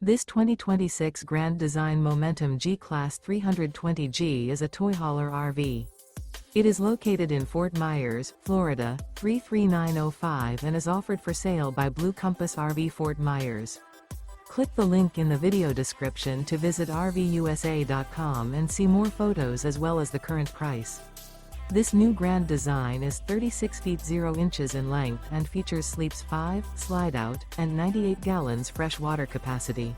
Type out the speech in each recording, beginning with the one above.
This 2026 Grand Design Momentum G-Class 320G is a toy hauler RV. It is located in Fort Myers, Florida, 33905 and is offered for sale by Blue Compass RV Fort Myers. Click the link in the video description to visit RVUSA.com and see more photos as well as the current price. This new grand design is 36 feet 0 inches in length and features sleeps 5, slide-out, and 98 gallons fresh water capacity.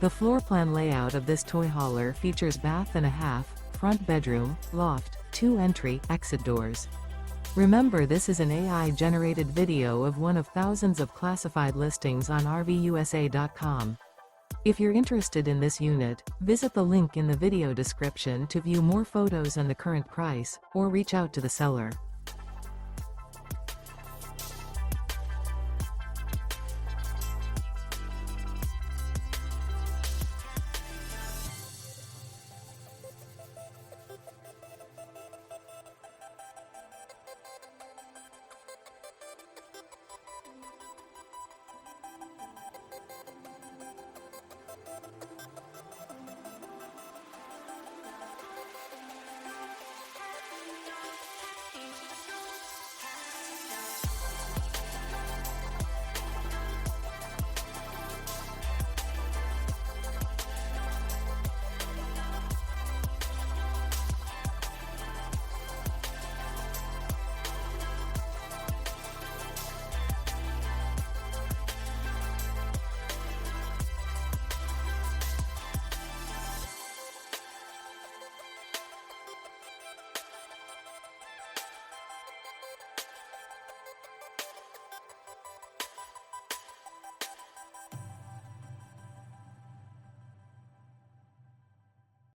The floor plan layout of this toy hauler features bath and a half, front bedroom, loft, 2 entry, exit doors. Remember, this is an AI-generated video of one of thousands of classified listings on RVUSA.com. If you're interested in this unit, visit the link in the video description to view more photos and the current price, or reach out to the seller.